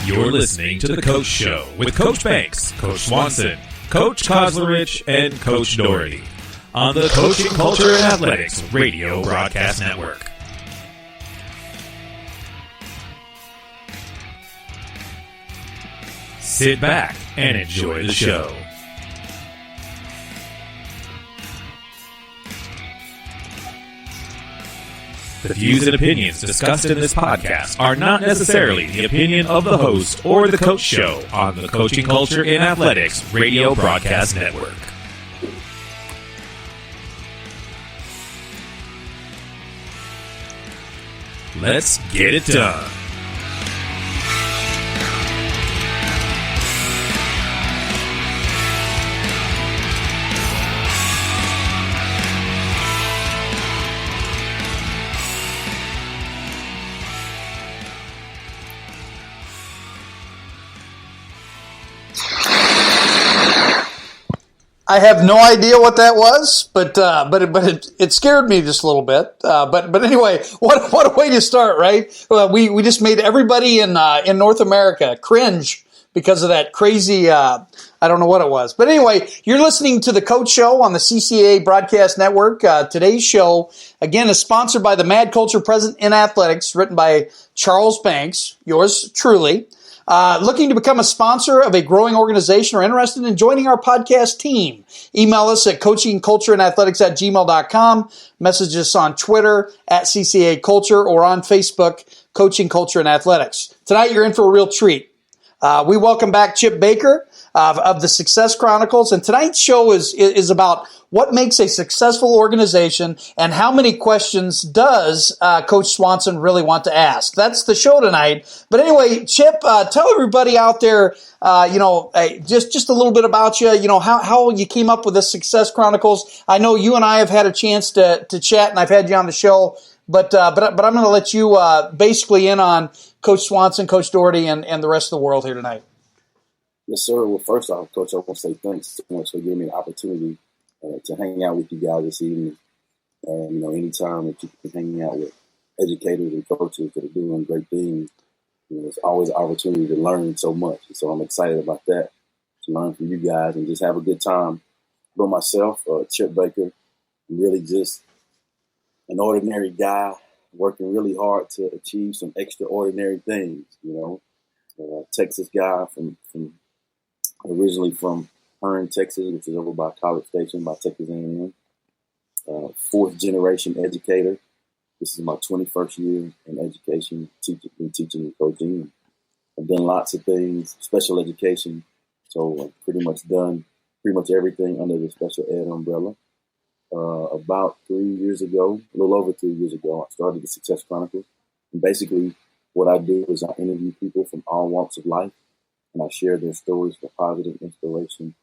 You're listening to The Coach Show with Coach Banks, Coach Swanson, Coach Kozlerich, and Coach Doherty on the Coaching Culture and Athletics Radio Broadcast Network. Sit back and enjoy the show. The views and opinions discussed in this podcast are not necessarily the opinion of the host or the Coach Show on the Coaching Culture in Athletics Radio Broadcast Network. Let's get it done. I have no idea what that was, but it scared me just a little bit. But anyway, what a way to start, right? We just made everybody in North America cringe because of that crazy. I don't know what it was, but anyway, you're listening to the Coach Show on the CCA Broadcast Network. Today's show again is sponsored by the Mad Culture Present in Athletics, written by Charles Banks, yours truly. Looking to become a sponsor of a growing organization or interested in joining our podcast team? Email us at coachingcultureandathletics@gmail.com. Message us on Twitter at CCA Culture or on Facebook, Coaching Culture and Athletics. Tonight you're in for a real treat. We welcome back Chip Baker of the Success Chronicles, and tonight's show is about what makes a successful organization and how many questions does Coach Swanson really want to ask. That's the show tonight. But anyway, Chip, tell everybody out there, just a little bit about you. You know how you came up with the Success Chronicles. I know you and I have had a chance to chat, and I've had you on the show. But I'm going to let you basically in on Coach Swanson, Coach Doherty, and the rest of the world here tonight. Yes, sir. Well, first off, Coach, I want to say thanks so much for giving me the opportunity to hang out with you guys this evening. Anytime that you can hang out with educators and coaches that are doing great things, it's always an opportunity to learn so much. And so I'm excited about that, to learn from you guys and just have a good time. But myself, Chip Baker, I'm really just an ordinary guy working really hard to achieve some extraordinary things, Texas guy originally from Hearn, Texas, which is over by College Station by Texas A&M. Fourth generation educator. This is my 21st year in education, teaching and coaching. I've done lots of things, special education. So I've pretty much done everything under the special ed umbrella. About 3 years ago, a little over 3 years ago, I started the Success Chronicles. And basically what I do is I interview people from all walks of life, and I share their stories for positive inspiration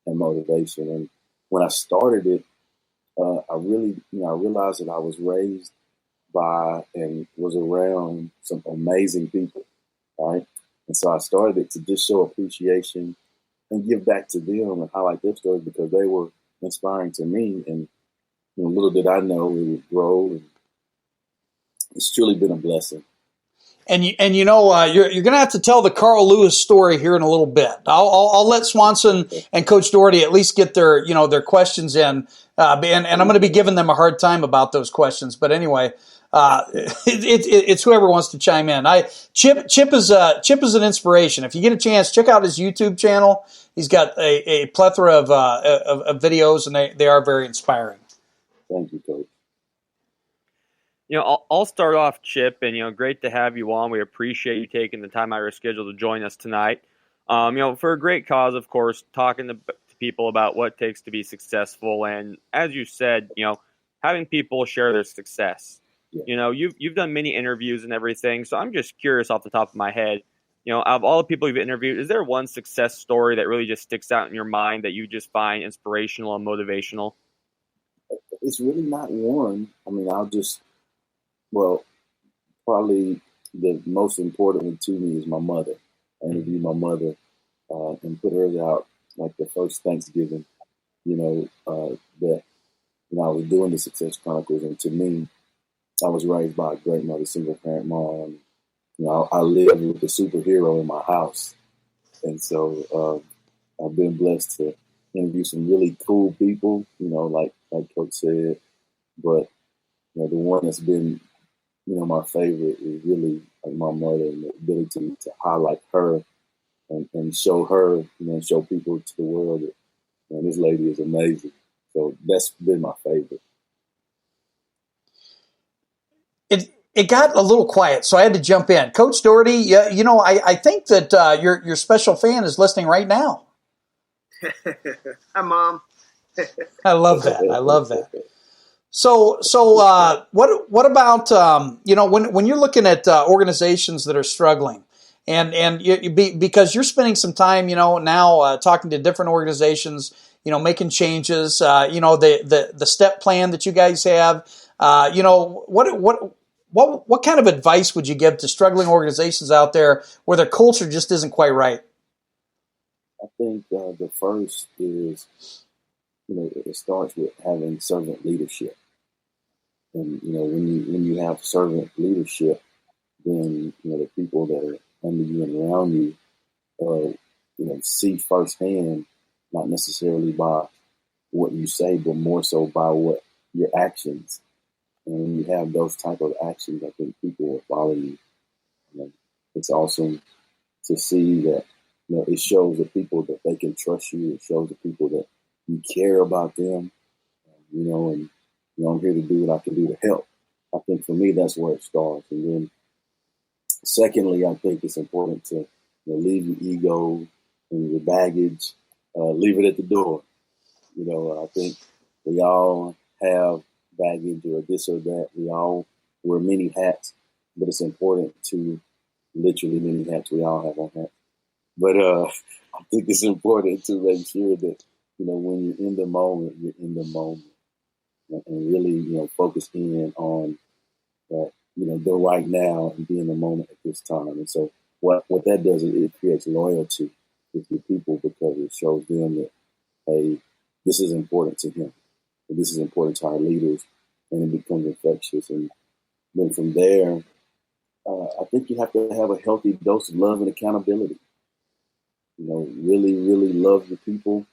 and motivation. And when I started it, I realized that I was raised by and was around some amazing people, right? And so I started it to just show appreciation and give back to them and highlight their stories because they were inspiring to me. And little did I know it would grow, and it's truly been a blessing. And you're going to have to tell the Carl Lewis story here in a little bit. I'll let Swanson and Coach Doherty at least get their questions in, and I'm going to be giving them a hard time about those questions. But anyway, it's whoever wants to chime in. Chip is an inspiration. If you get a chance, check out his YouTube channel. He's got a plethora of videos, and they are very inspiring. Thank you, Coach. I'll start off, Chip, and, great to have you on. We appreciate you taking the time out of your schedule to join us tonight. For a great cause, of course, talking to people about what it takes to be successful. And as you said, having people share their success. Yeah. You've done many interviews and everything. So I'm just curious off the top of my head, out of all the people you've interviewed, is there one success story that really just sticks out in your mind that you just find inspirational and motivational? It's really not one. Probably the most important one to me is my mother. I interviewed my mother and put hers out like the first Thanksgiving, that I was doing the Success Chronicles. And to me, I was raised by a great mother, single parent mom. I live with a superhero in my house. And so I've been blessed to interview some really cool people, like Coach said. But, the one that's been, my favorite is really like my mother, and the ability to highlight her and show her, show people to the world that, this lady is amazing. So that's been my favorite. It got a little quiet, so I had to jump in. Coach Doherty, I think that your special fan is listening right now. Hi, Mom. I love that. I love that. So what about when you're looking at organizations that are struggling, and because you're spending some time now talking to different organizations, making changes, the step plan that you guys have, what kind of advice would you give to struggling organizations out there where their culture just isn't quite right? I think the first is, it starts with having servant leadership. And, when you have servant leadership, then, the people that are under you and around you, see firsthand, not necessarily by what you say, but more so by what your actions. And when you have those type of actions, I think people will follow you. It's awesome to see that, it shows the people that they can trust you. It shows the people that you care about them, and, I'm here to do what I can do to help. I think for me, that's where it starts. And then secondly, I think it's important to leave your ego and your baggage, leave it at the door. I think we all have baggage or this or that. We all wear many hats, but it's important to literally many hats. We all have on hats. But I think it's important to make sure that, when you're in the moment, you're in the moment. And really, focus in on the right now and be in the moment at this time. And so what that does is it creates loyalty with your people, because it shows them that, hey, this is important to him. And this is important to our leaders, and it becomes infectious. And then from there, I think you have to have a healthy dose of love and accountability. Really, really love your people.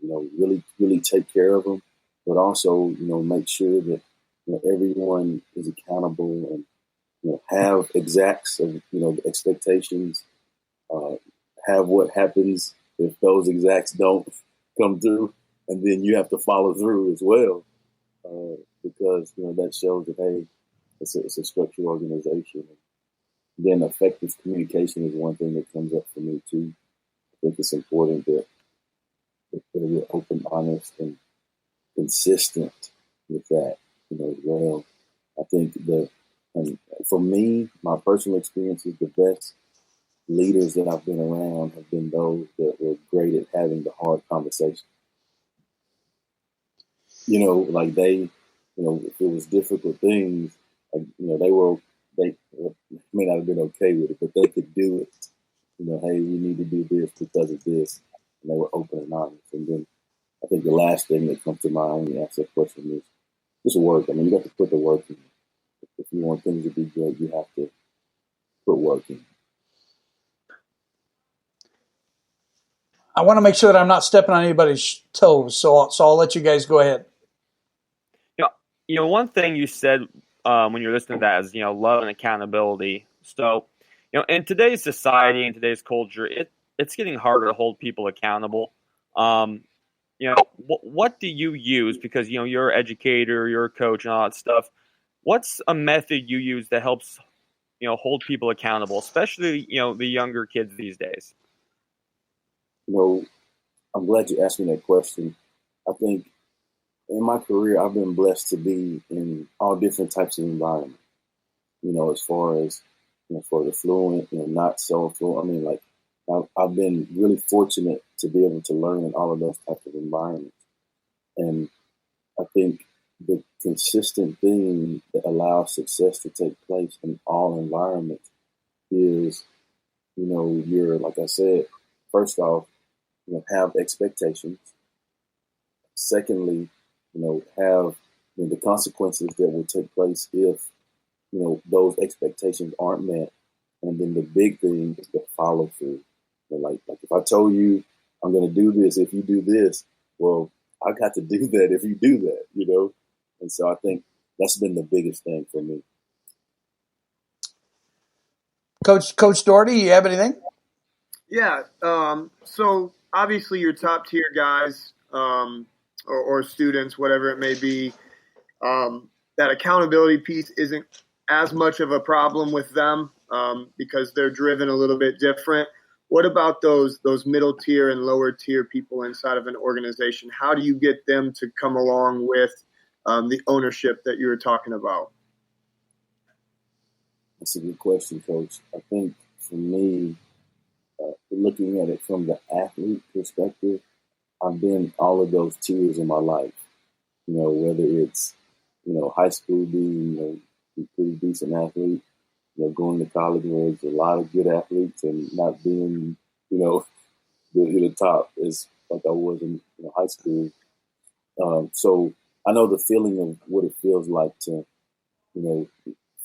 Really, really take care of them, but also, make sure that everyone is accountable, and have exacts of the expectations. Have what happens if those exacts don't come through, and then you have to follow through as well, because that shows that, hey, it's a structured organization. Then effective communication is one thing that comes up for me too. I think it's important that we're open, honest, and consistent with that, as well. I think and for me, my personal experience is the best leaders that I've been around have been those that were great at having the hard conversation. Like they, if it was difficult things, like, they may not have been okay with it, but they could do it. Hey, we need to do this because of this. And they were open and honest. And then I think the last thing that comes to mind when you ask that question is just work. I mean, you have to put the work in. If you want things to be good, you have to put work in. I want to make sure that I'm not stepping on anybody's toes, so I'll let you guys go ahead. One thing you said when you're listening to that is, love and accountability. So, in today's society, in today's culture, it's getting harder to hold people accountable. What do you use? Because, you're an educator, you're a coach, and all that stuff. What's a method you use that helps, hold people accountable, especially, the younger kids these days? I'm glad you asked me that question. I think in my career, I've been blessed to be in all different types of environments. As far as, for the fluent, not so fluent. I mean, like, I've been really fortunate to be able to learn in all of those types of environments. And I think the consistent thing that allows success to take place in all environments is, you're, like I said, first off, have expectations. Secondly, have the consequences that will take place if, those expectations aren't met. And then the big thing is the follow through. Like if I told you I'm going to do this, if you do this, well, I got to do that if you do that. And so I think that's been the biggest thing for me. Coach Doherty, you have anything? Yeah. So obviously your top tier guys or students, whatever it may be, that accountability piece isn't as much of a problem with them because they're driven a little bit different. What about those middle tier and lower tier people inside of an organization? How do you get them to come along with the ownership that you were talking about? That's a good question, Coach. I think for me, looking at it from the athlete perspective, I've been all of those tiers in my life. Whether it's, high school being, a pretty decent athlete, going to college where there's a lot of good athletes and not being, the top is like I was in high school. So I know the feeling of what it feels like to,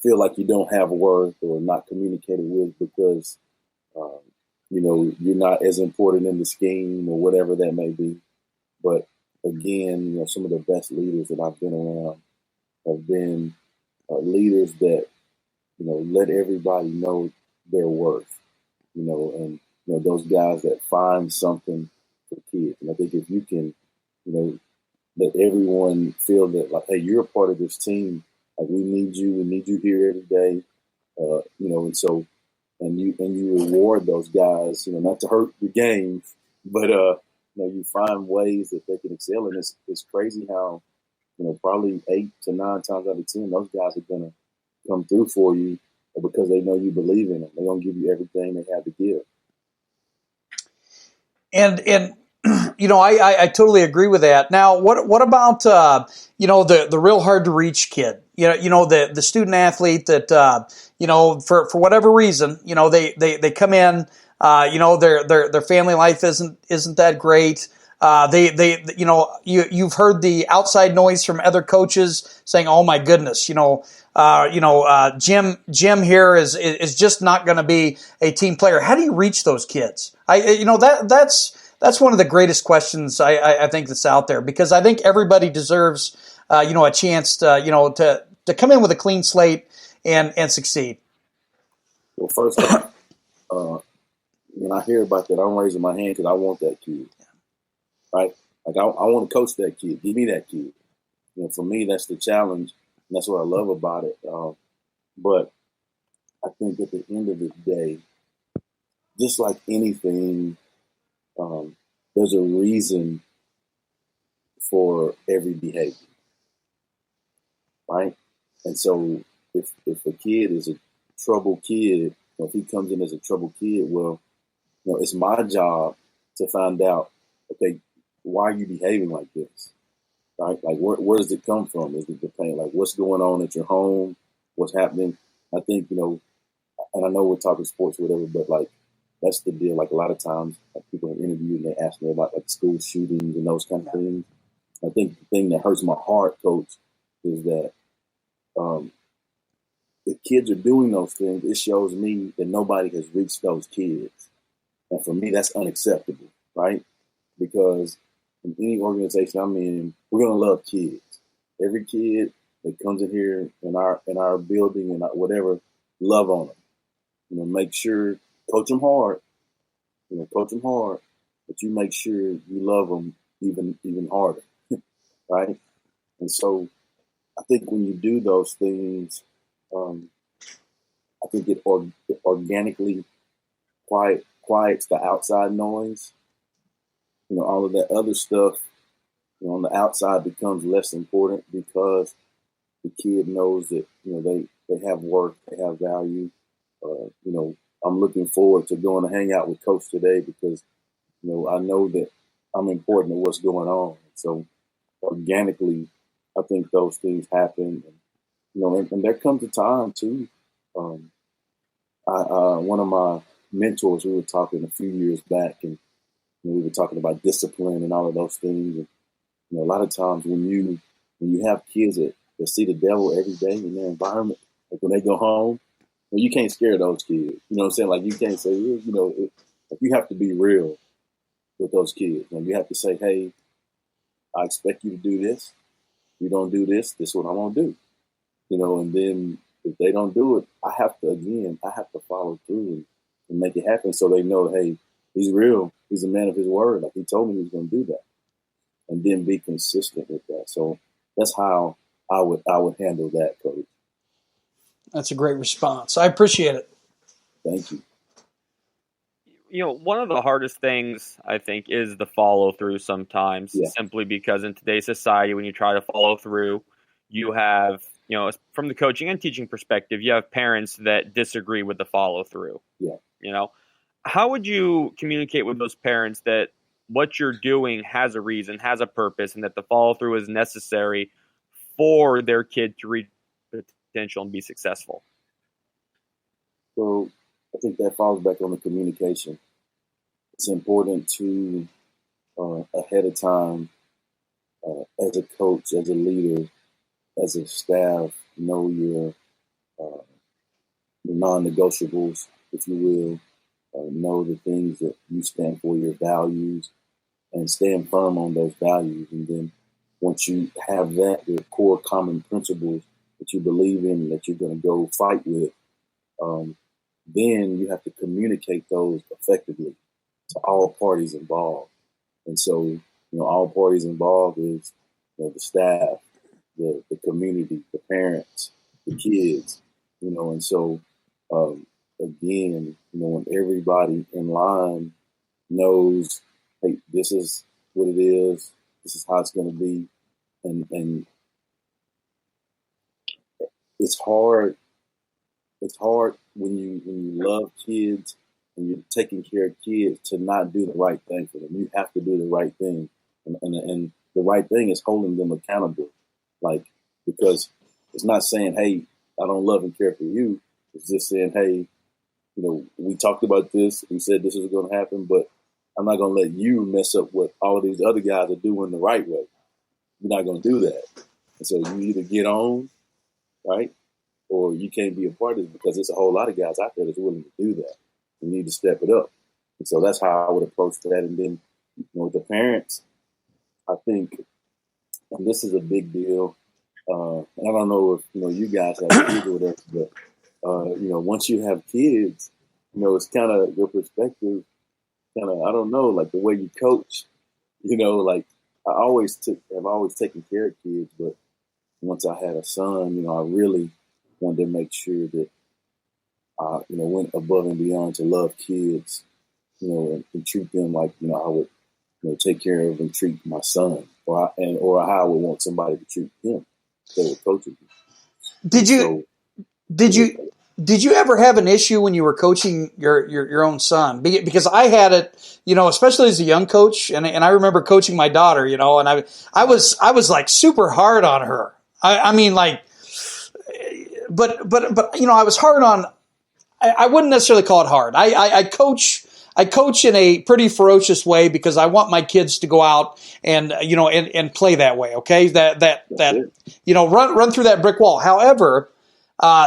feel like you don't have worth or not communicated with because, you're not as important in the scheme or whatever that may be. But again, some of the best leaders that I've been around have been leaders that, let everybody know their worth, and, those guys that find something for kids. And I think if you can, let everyone feel that, like, hey, you're a part of this team. Like, we need you here every day, and so, and you reward those guys, not to hurt the game, but, you find ways that they can excel. And it's crazy how, probably 8 to 9 times out of 10, those guys are going to come through for you because they know you believe in them. They're going to give you everything they have to give. And I totally agree with that. Now, what about the real hard to reach kid? The student athlete that for whatever reason, they come in, their family life isn't that great. You've heard the outside noise from other coaches saying, "Oh my goodness, Jim here is just not going to be a team player." How do you reach those kids? That's one of the greatest questions I think that's out there, because I think everybody deserves a chance to come in with a clean slate and succeed. Well, first off, when I hear about that, I'm raising my hand because I want that kid, right? Like I want to coach that kid. Give me that kid. For me, that's the challenge, and that's what I love about it. But I think at the end of the day, just like anything, there's a reason for every behavior, right? And so if a kid is a troubled kid, if he comes in as a troubled kid, well, it's my job to find out, okay, why are you behaving like this, right? Like, where does it come from? Is it the pain? Like, what's going on at your home? What's happening? I think, and I know we're talking sports or whatever, but like, that's the deal. Like, a lot of times, like, people are interviewed and they ask me about like school shootings and those kind of things. I think the thing that hurts my heart, Coach, is that if kids are doing those things, it shows me that nobody has reached those kids. And for me, that's unacceptable, right? Because in any organization I'm in, we're going to love kids. Every kid that comes in here in our building and whatever, love on them. Make sure, coach them hard, but you make sure you love them even harder, right? And so I think when you do those things, I think it organically quiets the outside noise. All of that other stuff, on the outside becomes less important because the kid knows that, they have worth, they have value. I'm looking forward to going to hang out with Coach today because, I know that I'm important to what's going on. So organically, I think those things happen. And there comes a time too. One of my mentors, we were talking a few years back, and we were talking about discipline and all of those things. And a lot of times when you have kids that see the devil every day in their environment, like when they go home, You can't scare those kids. You know what I'm saying? Like, you can't say, like, you have to be real with those kids. And you have to say, hey, I expect you to do this. If you don't do this, this is what I'm going to do. And then if they don't do it, I have to follow through and make it happen so they know, hey, he's real. He's a man of his word. Like, he told me he was going to do that. And then be consistent with that. So that's how I would handle that, Coach. That's a great response. I appreciate it. Thank you. One of the hardest things, I think, is the follow through sometimes, simply because in today's society, when you try to follow through, you have, from the coaching and teaching perspective, you have parents that disagree with the follow through. Yeah. How would you communicate with those parents that what you're doing has a reason, has a purpose, and that the follow through is necessary for their kid to reach potential and be successful? So I think that falls back on the communication. It's important to, ahead of time, as a coach, as a leader, as a staff, know your non-negotiables, if you will. Know the things that you stand for, your values, and stand firm on those values. And then once you have that, the core common principles that you believe in and that you're going to go fight with, then you have to communicate those effectively to all parties involved. And so, all parties involved is the staff, the community, the parents, the kids, and so, again, when everybody in line knows, hey, this is what it is, this is how it's going to be, and it's hard when you love kids and you're taking care of kids to not do the right thing for them. You have to do the right thing, and the right thing is holding them accountable, because it's not saying, hey, I don't love and care for you. It's just saying, hey, we talked about this. We said this was going to happen, but I'm not going to let you mess up what all of these other guys are doing the right way. You're not going to do that. And so you either get on, right, or you can't be a part of it, because there's a whole lot of guys out there that's willing to do that. You need to step it up. And so that's how I would approach that. And then, with the parents, I think, and this is a big deal. And I don't know if, you guys have kids or whatever, but once you have kids, it's kind of your perspective, I don't know, like the way you coach, like have always taken care of kids, but once I had a son, I really wanted to make sure that I, went above and beyond to love kids, and treat them like, I would, take care of and treat my son, or how I would want somebody to treat him that would coach him. Did you ever have an issue when you were coaching your own son? Because I had it, especially as a young coach, and I remember coaching my daughter, and I was like super hard on her. I mean, like, but I was hard on. I wouldn't necessarily call it hard. I coach in a pretty ferocious way because I want my kids to go out and and play that way. Okay, that run through that brick wall. However,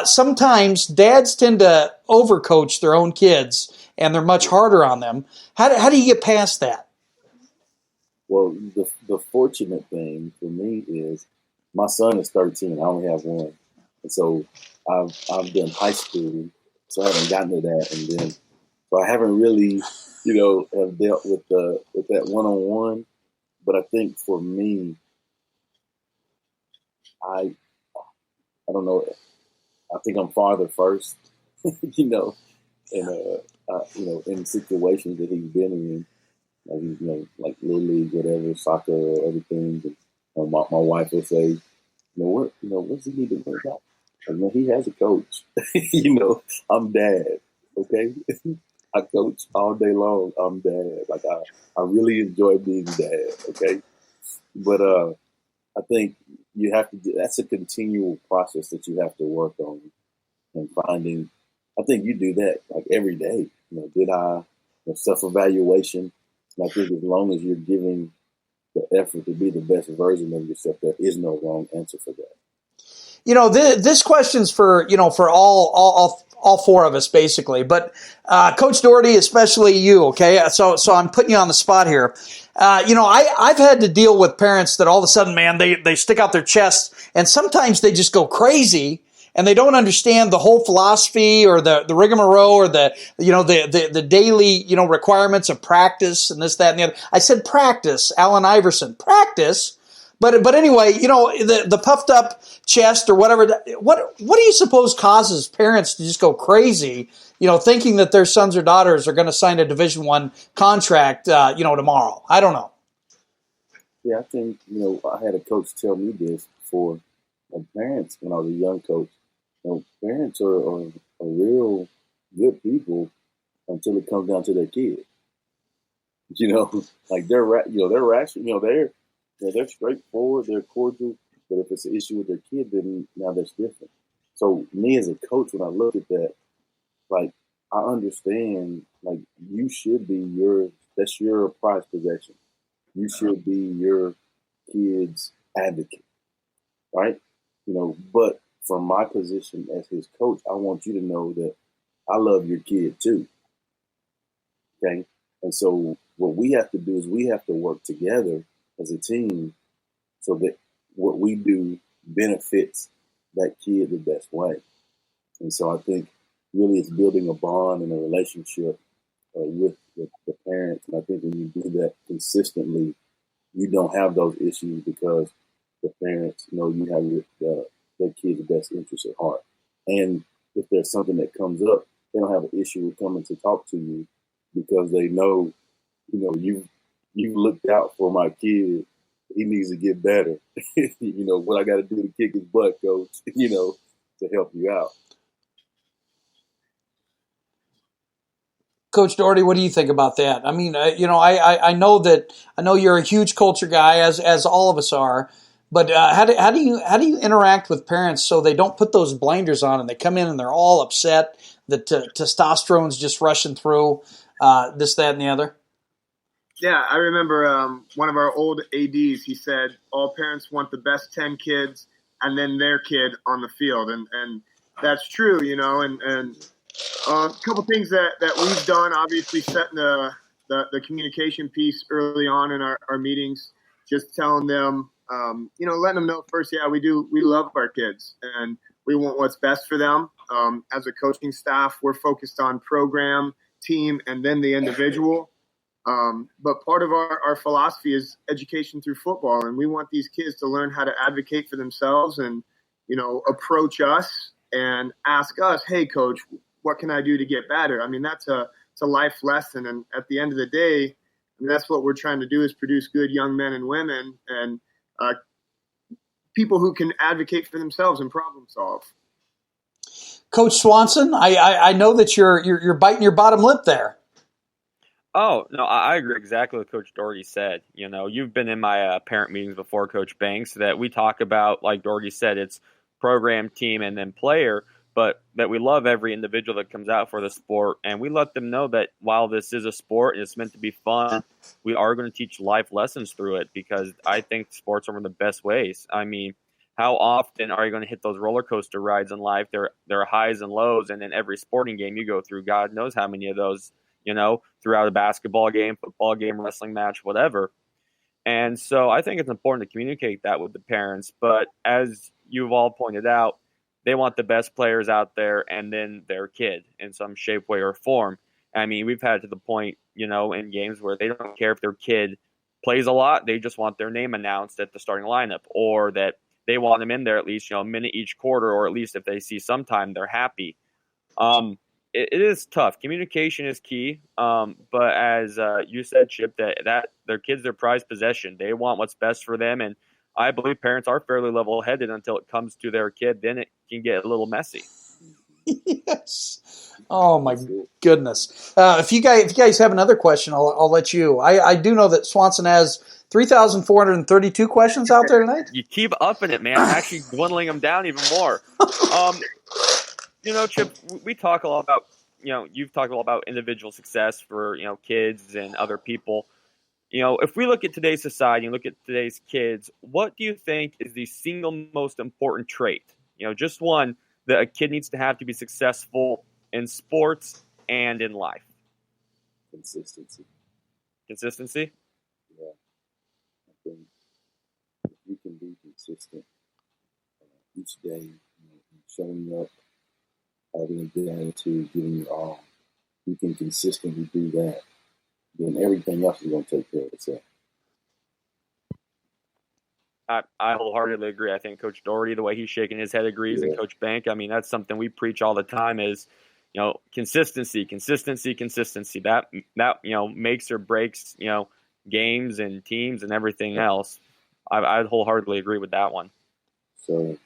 sometimes dads tend to overcoach their own kids, and they're much harder on them. How do you get past that? Well, the fortunate thing for me is my son is 13. I only have one, and so I've done high school, so I haven't gotten to that, and then so I haven't really have dealt with that one-on-one. But I think for me, I don't know. I think I'm father first, in situations that he's been in, like little league, whatever, soccer, everything. And my wife will say, what does he need to work out? Like, he has a coach. I'm dad. Okay, I coach all day long. I'm dad. Like I really enjoy being dad. Okay, but I think you have to. That's a continual process that you have to work on and finding. I think you do that like every day. Did I self-evaluation? And I think as long as you're giving the effort to be the best version of yourself, there is no wrong answer for that. This question's for all all four of us basically. But Coach Doherty, especially you, okay? So I'm putting you on the spot here. I've had to deal with parents that all of a sudden, man, they stick out their chest, and sometimes they just go crazy, and they don't understand the whole philosophy or the rigmarole or the daily, requirements of practice and this, that, and the other. I said practice, Allen Iverson, practice. But anyway, the puffed up chest or whatever. What do you suppose causes parents to just go crazy? Thinking that their sons or daughters are going to sign a Division I contract, tomorrow. I don't know. Yeah, I think I had a coach tell me this before. Parents, when I was a young coach, parents are real good people until it comes down to their kids. Like they're rational. They're straightforward, they're cordial, but if it's an issue with their kid, then now that's different. So me as a coach, when I look at that, like I understand, like you should be that's your prized possession. You should be your kid's advocate, right? But from my position as his coach, I want you to know that I love your kid too. Okay? And so what we have to do is we have to work together as a team so that what we do benefits that kid the best way. And so I think really it's building a bond and a relationship with the parents. And I think when you do that consistently, you don't have those issues because the parents know you have their kid's best interest at heart. And if there's something that comes up, they don't have an issue with coming to talk to you because they know, you've looked out for my kid. He needs to get better. What I got to do to kick his butt, coach, to help you out. Coach Doherty, what do you think about that? I mean, I know you're a huge culture guy, as all of us are. But how do you interact with parents so they don't put those blinders on and they come in and they're all upset that testosterone's just rushing through this, that, and the other? Yeah, I remember one of our old ADs. He said all parents want the best 10 kids and then their kid on the field, and that's true, And a couple things that we've done, obviously setting the communication piece early on in our meetings, just telling them, letting them know first, yeah, we love our kids and we want what's best for them. As a coaching staff, we're focused on program, team, and then the individual. But part of our philosophy is education through football, and we want these kids to learn how to advocate for themselves and, approach us and ask us, hey, coach, what can I do to get better? I mean, it's a life lesson. And at the end of the day, that's what we're trying to do is produce good young men and women and people who can advocate for themselves and problem solve. Coach Swanson, I know that you're biting your bottom lip there. Oh, no, I agree exactly what Coach Doherty said. You've been in my parent meetings before, Coach Banks, that we talk about, like Doherty said, it's program, team, and then player, but that we love every individual that comes out for the sport. And we let them know that while this is a sport and it's meant to be fun, we are going to teach life lessons through it because I think sports are one of the best ways. I mean, how often are you going to hit those roller coaster rides in life? There are highs and lows, and in every sporting game you go through, God knows how many of those, throughout a basketball game, football game, wrestling match, whatever. And so I think it's important to communicate that with the parents. But as you've all pointed out, they want the best players out there and then their kid in some shape, way, or form. I mean, we've had to the point, in games where they don't care if their kid plays a lot. They just want their name announced at the starting lineup, or that they want them in there at least, a minute each quarter, or at least if they see some time, they're happy. It is tough. Communication is key. But as you said, Chip, that their kids, their prized possession. They want what's best for them. And I believe parents are fairly level-headed until it comes to their kid. Then it can get a little messy. Yes. Oh my goodness. If you guys have another question, I'll let you. I do know that Swanson has 3,432 questions out there tonight. You keep upping it, man. I'm actually dwindling them down even more. Chip, we talk a lot about, you've talked a lot about individual success for, kids and other people. If we look at today's society and look at today's kids, what do you think is the single most important trait? Just one that a kid needs to have to be successful in sports and in life? Consistency. Consistency? Yeah. I think if you can be consistent each day, showing up, having a good attitude, giving your all, you can consistently do that, then everything else is going to take care of itself. I wholeheartedly agree. I think Coach Doherty, the way he's shaking his head, agrees, Yeah. and Coach Bank. I mean, that's something we preach all the time is, consistency. That makes or breaks, games and teams and everything else. I wholeheartedly agree with that one. So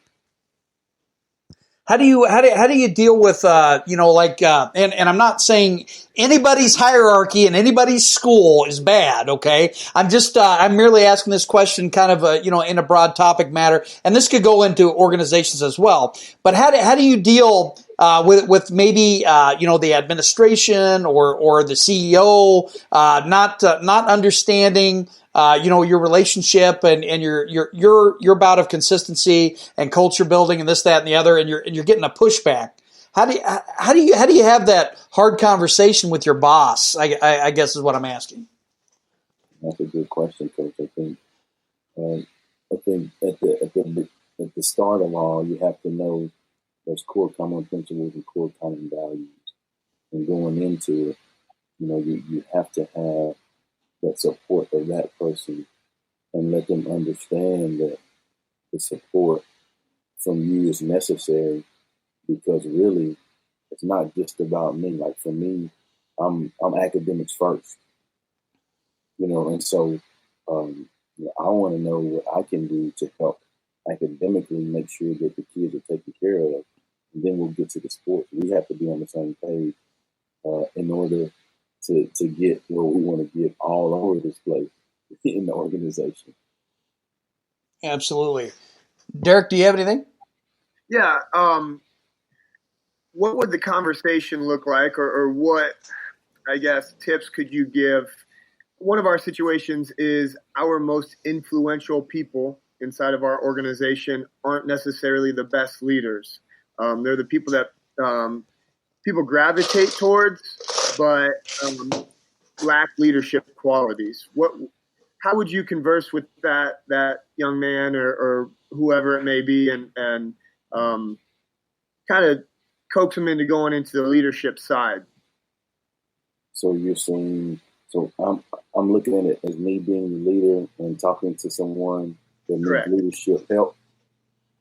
How do you deal with and I'm not saying anybody's hierarchy in anybody's school is bad, okay? I'm merely asking this question kind of in a broad topic matter, and this could go into organizations as well. But how do you deal with maybe the administration or the CEO not understanding your relationship and your bout of consistency and culture building and this, that, and the other, and you're getting a pushback. How do you have that hard conversation with your boss? I guess is what I'm asking. that's a good question, Coach. I think at the start of all, you have to know those core common principles and core common values. And going into it, you have to have that support of that person and let them understand that the support from you is necessary, because really it's not just about me. Like for me, I'm academics first, and so I want to know what I can do to help academically make sure that the kids are taken care of, and then we'll get to the sports. We have to be on the same page in order to get where we want to get all over this place in the organization. Absolutely. Derek, do you have anything? Yeah. What would the conversation look like, or what, I guess, tips could you give? One of our situations is our most influential people inside of our organization aren't necessarily the best leaders. They're the people that people gravitate towards, but lack leadership qualities. How would you converse with that young man or whoever it may be, and kind of coax him into going into the leadership side? So you're saying, so I'm looking at it as me being the leader and talking to someone that needs leadership help.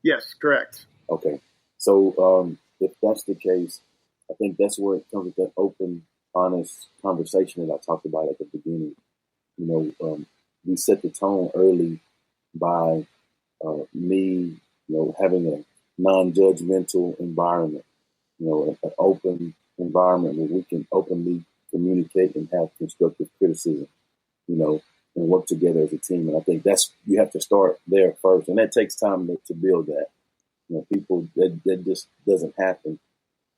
Yes, correct. Okay. So if that's the case, I think that's where it comes with that open, honest conversation that I talked about at the beginning. We set the tone early by me, having a non-judgmental environment, an open environment where we can openly communicate and have constructive criticism, and work together as a team. And I think you have to start there first. And that takes time to build that. People, that just doesn't happen.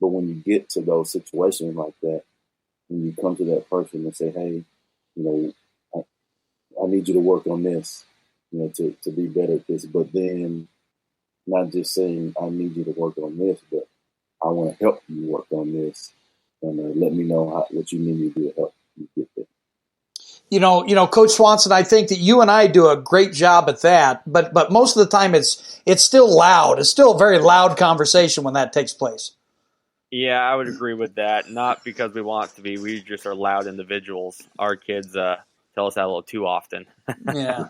But when you get to those situations like that, when you come to that person and say, hey, I need you to work on this, to be better at this. But then not just saying, I need you to work on this, but I want to help you work on this, and let me know what you need me to do to help you get there. Coach Swanson, I think that you and I do a great job at that, but most of the time it's still loud. It's still a very loud conversation when that takes place. Yeah, I would agree with that. Not because we want to be. We just are loud individuals. Our kids tell us that a little too often. Yeah.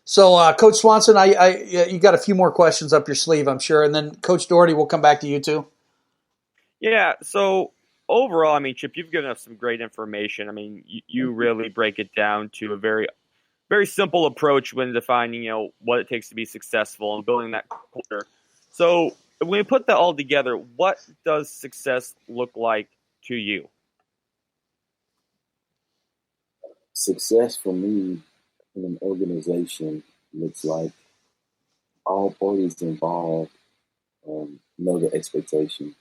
So, Coach Swanson, you got a few more questions up your sleeve, I'm sure, and then Coach Doherty will come back to you too. Yeah. So overall, I mean, Chip, you've given us some great information. I mean, you really break it down to a very, very simple approach when defining, what it takes to be successful and building that culture. So when we put that all together, what does success look like to you? Success for me in an organization looks like all parties involved know the expectation.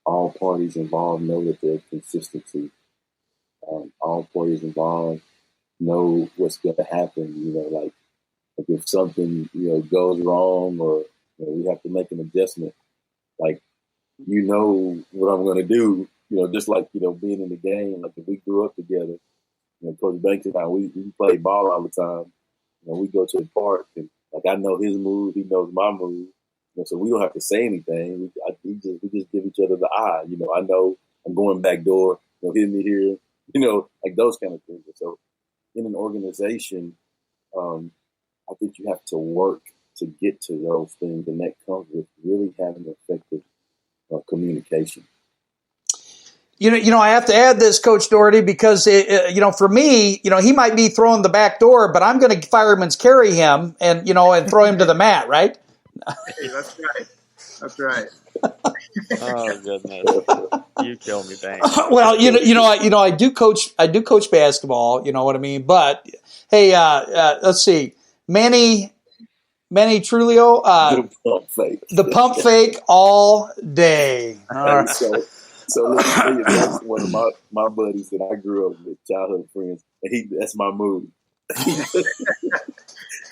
All parties involved know that there's consistency. All parties involved know what's going to happen. Like if something goes wrong, or we have to make an adjustment, like you know what I'm going to do. Just like being in the game. Like if we grew up together, Coach Banks and I, we play ball all the time. We go to the park and like I know his move, he knows my move. So we don't have to say anything. We just give each other the eye. I know I'm going back door. Hit me here. Like those kind of things. And so in an organization, I think you have to work to get to those things, and that comes with really having effective communication. I have to add this, Coach Doherty, because for me, he might be throwing the back door, but I'm going to fireman's carry him and and throw him to the mat, right? Hey, that's right. That's right. Oh goodness, you kill me, Banks. Well, I do coach basketball. You know what I mean? But hey, let's see, Manny Trulio, the pump fake all day. All right. So let me tell you, that's one of my buddies that I grew up with, childhood friends, and that's my move.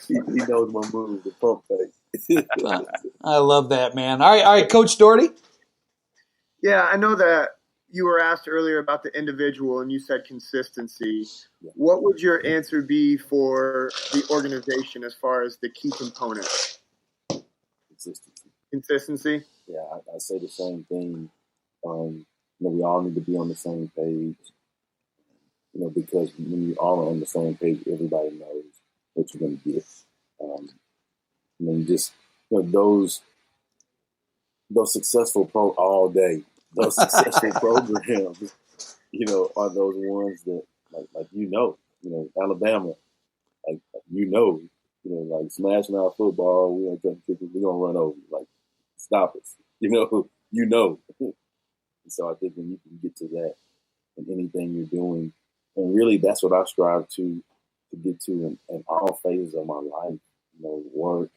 he knows my move, the pump fake. I love that, man. All right, Coach Doherty. Yeah, I know that you were asked earlier about the individual, and you said consistency. Yeah. What would your answer be for the organization as far as the key components? Consistency. Yeah, I say the same thing. We all need to be on the same page. Because when you all are on the same page, everybody knows what you're going to get. Those successful all day, those successful programs, are those ones that like Alabama, like Smash Mouth football, we're gonna run over you, like stop us, And so I think when you can get to that in anything you're doing, and really that's what I strive to get to in all phases of my life, work,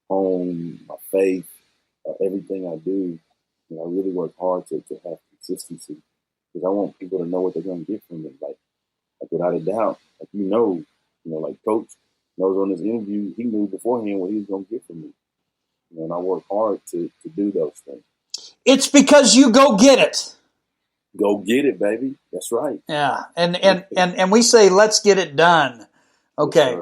home, my faith, everything I do. I really work hard to have consistency because I want people to know what they're going to get from me. Like without a doubt, like Coach knows on his interview, he knew beforehand what he was going to get from me. And I work hard to do those things. It's because you go get it. Go get it, baby. That's right. Yeah, and we say let's get it done. Okay,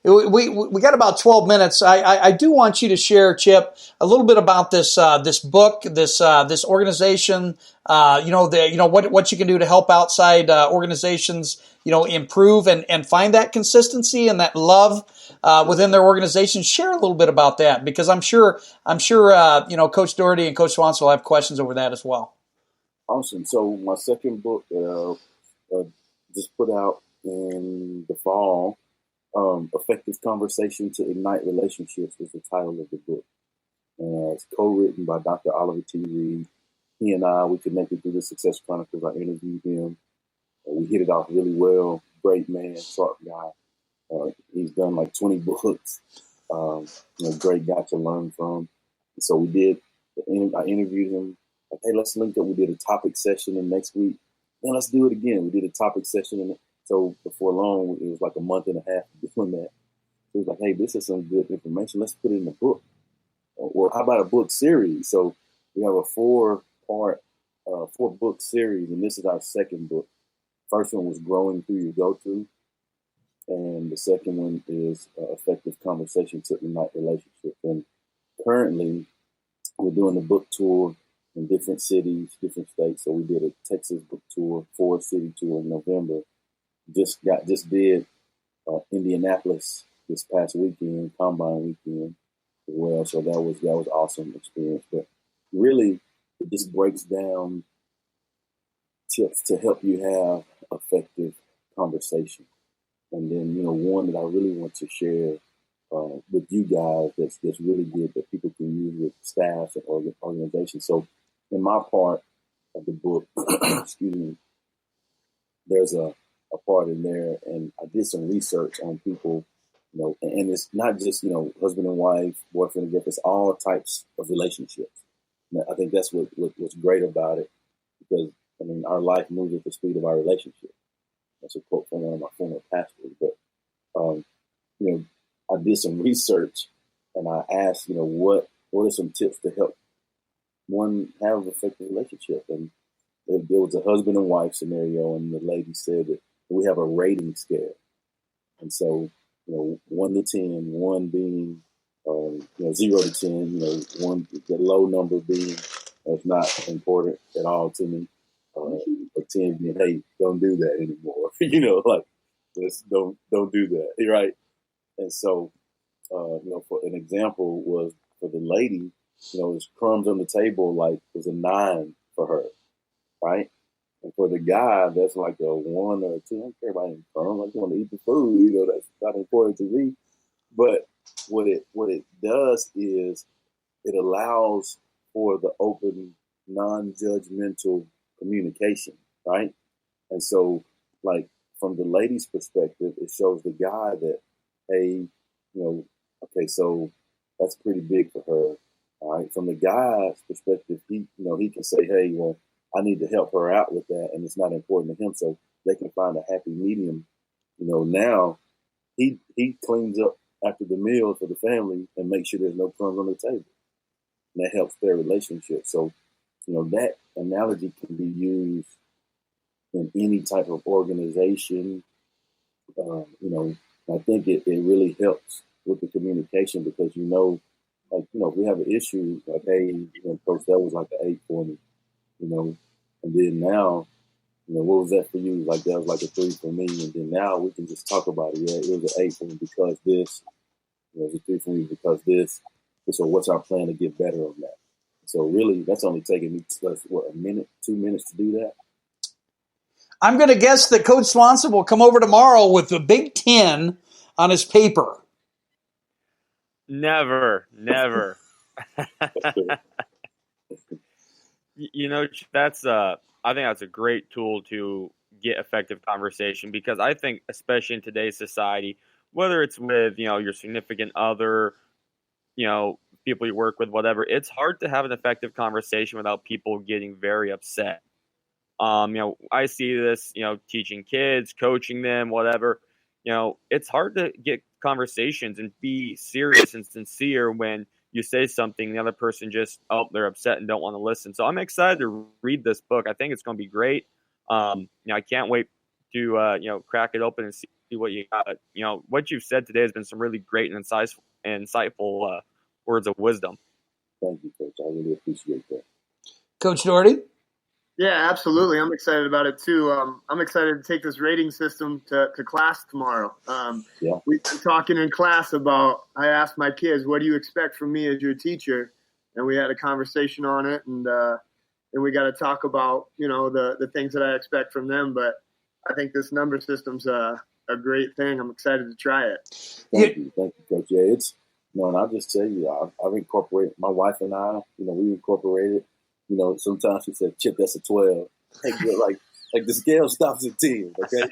we got about 12 minutes. I do want you to share, Chip, a little bit about this book, this organization. What you can do to help outside organizations, improve and find that consistency and that love within their organization. Share a little bit about that because I'm sure Coach Doherty and Coach Swanson will have questions over that as well. Awesome. So my second book just put out in the fall. Effective Conversation to Ignite Relationships is the title of the book. And it's co-written by Dr. Oliver T. Reed. He and I, we connected through the Success Chronicles. I interviewed him. We hit it off really well. Great man, sharp guy. He's done like 20 books. Great guy to learn from. And so we did. I interviewed him. Like, hey, let's link up. We did a topic session, and next week, then let's do it again. We did a topic session, and so before long, it was like a month and a half doing that. He was like, hey, this is some good information. Let's put it in a book. Well, how about a book series? So we have a four-book series, and this is our second book. First one was Growing Through Your Go-To, and the second one is Effective Conversation to Ignite Relationships. And currently, we're doing a book tour in different cities, different states. So we did a Texas book tour, 4-city tour in November. Just did Indianapolis this past weekend, Combine weekend as well. So that was awesome experience. But really, it just breaks down tips to help you have effective conversation. And then one that I really want to share with you guys that's really good that people can use with staffs and organizations. So in my part of the book, excuse me, there's a part in there, and I did some research on people, and it's not just, husband and wife, boyfriend and girlfriend, it's all types of relationships. And I think that's what's great about it, because, our life moves at the speed of our relationship. That's a quote from one of my former pastors. But, I did some research, and I asked, what are some tips to help one have an effective relationship. And if there was a husband and wife scenario, and the lady said that we have a rating scale, and so 1 to 10, 1 being 0 to 10, one the low number being it's not important at all to me, but 10 being hey, don't do that anymore, like just don't do that, right? And so for an example was for the lady, it's crumbs on the table like was a 9 for her, right? And for the guy, that's like a 1 or a 2. I don't care about any crumbs. I just want to eat the food. That's not important to me. But what it does is it allows for the open, non-judgmental communication, right? And so, like from the lady's perspective, it shows the guy that, hey, okay, so that's pretty big for her. All right. From the guy's perspective, he can say, hey, well, I need to help her out with that, and it's not important to him, so they can find a happy medium. Now he cleans up after the meal for the family and makes sure there's no crumbs on the table. And that helps their relationship. So, that analogy can be used in any type of organization. I think it really helps with the communication because, if we have an issue, like, hey, Coach, that was like an 8 for me, and then now, what was that for you? Like, that was like a 3 for me. And then now we can just talk about it. Yeah, it was an 8 for me because this, it was a 3 for me because this. So what's our plan to get better on that? So really, that's only taking me, a minute, 2 minutes to do that? I'm going to guess that Coach Swanson will come over tomorrow with a big 10 on his paper. Never. That's I think that's a great tool to get effective conversation because I think, especially in today's society, whether it's with your significant other, people you work with, whatever, it's hard to have an effective conversation without people getting very upset. I see this, teaching kids, coaching them, whatever. It's hard to get conversations and be serious and sincere when you say something, the other person just, they're upset and don't want to listen. So I'm excited to read this book. I think it's going to be great. I can't wait to, crack it open and see what you got. What you've said today has been some really great and insightful words of wisdom. Thank you, Coach. I really appreciate that. Coach Doherty? Yeah, absolutely. I'm excited about it too. I'm excited to take this rating system to class tomorrow. We've been talking in class about, I asked my kids, what do you expect from me as your teacher? And we had a conversation on it, and we got to talk about, the things that I expect from them. But I think this number system's a great thing. I'm excited to try it. Thank you, Coach. Yeah, it's, and I'll just tell you, I've incorporated, my wife and I, we incorporated. Sometimes she said, Chip, that's a 12. Like the scale stops at 10, okay?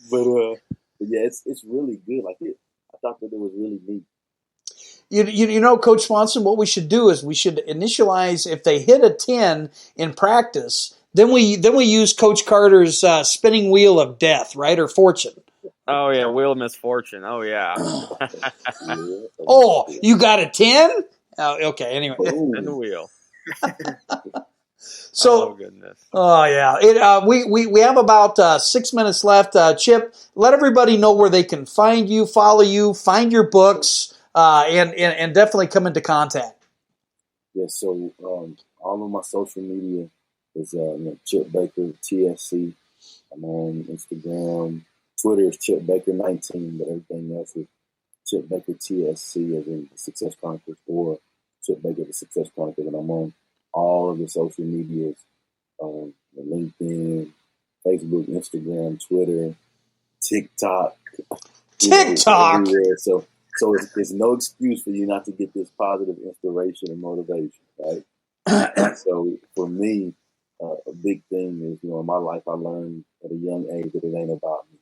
But yeah, it's really good. I thought that it was really neat. Coach Swanson, what we should do is we should initialize if they hit a 10 in practice, then we use Coach Carter's spinning wheel of death, right, or fortune. Oh yeah, wheel of misfortune. Oh yeah. Oh, you got a 10? Oh, okay. Anyway, in the wheel. So, oh goodness. Oh yeah. We have about 6 minutes left. Chip, let everybody know where they can find you, follow you, find your books, and definitely come into contact. Yes. So all of my social media is Chip Baker TSC. I'm on Instagram. Twitter is Chip Baker 19, but everything else is Chip Baker TSC, as in the Success Chronicles, or Chip Baker the Success Chronicles, and I'm on all of the social medias, LinkedIn, Facebook, Instagram, Twitter, TikTok. TikTok. So it's no excuse for you not to get this positive inspiration and motivation, right? So for me, a big thing is, in my life, I learned at a young age that it ain't about me,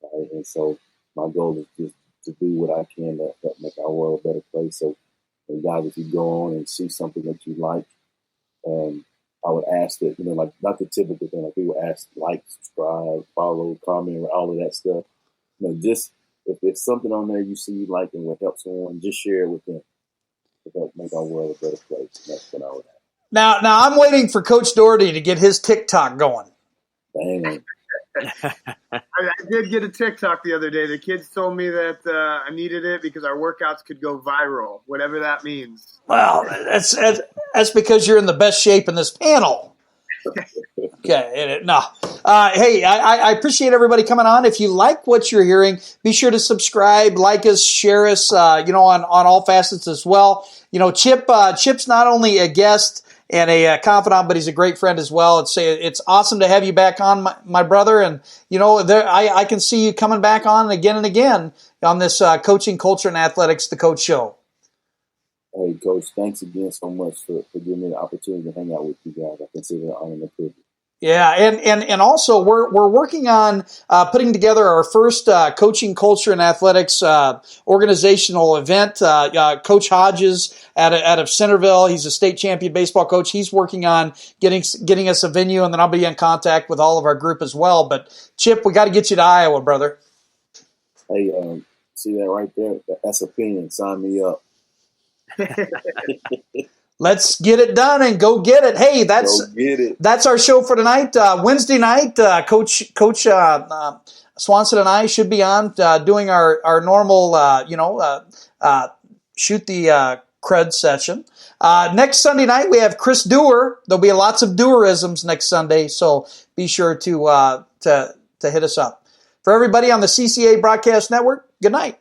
right? And so my goal is just to do what I can to help make our world a better place. So, guys, if you go on and see something that you like, I would ask that, not the typical thing, like we would ask, like, subscribe, follow, comment, all of that stuff. Just if it's something on there you see you like and will help someone, just share it with them. help make our world a better place. And that's what I would have. Now I'm waiting for Coach Doherty to get his TikTok going. Dang. I did get a TikTok the other day. The kids told me that I needed it because our workouts could go viral, whatever that means. Well, that's because you're in the best shape in this panel. Okay, no. Hey, I appreciate everybody coming on. If you like what you're hearing, be sure to subscribe, like us, share us, on all facets as well. Chip's not only a guest and a confidant, but he's a great friend as well. It's awesome to have you back on, my brother. And, I can see you coming back on again and again on this Coaching Culture and Athletics, the Coach Show. Hey, Coach, thanks again so much for giving me the opportunity to hang out with you guys. I consider it an honor and a privilege. Yeah, and also we're working on putting together our first Coaching Culture and Athletics organizational event. Coach Hodges out of Centerville, he's a state champion baseball coach. He's working on getting us a venue, and then I'll be in contact with all of our group as well. But Chip, we got to get you to Iowa, brother. Hey, see that right there? That's a pen. Sign me up. Let's get it done and go get it. Hey, that's our show for tonight. Wednesday night, Coach Swanson and I should be on doing our normal, shoot the cred session. Next Sunday night, we have Chris Dewar. There'll be lots of Dewarisms next Sunday, so be sure to hit us up. For everybody on the CCA Broadcast Network, good night.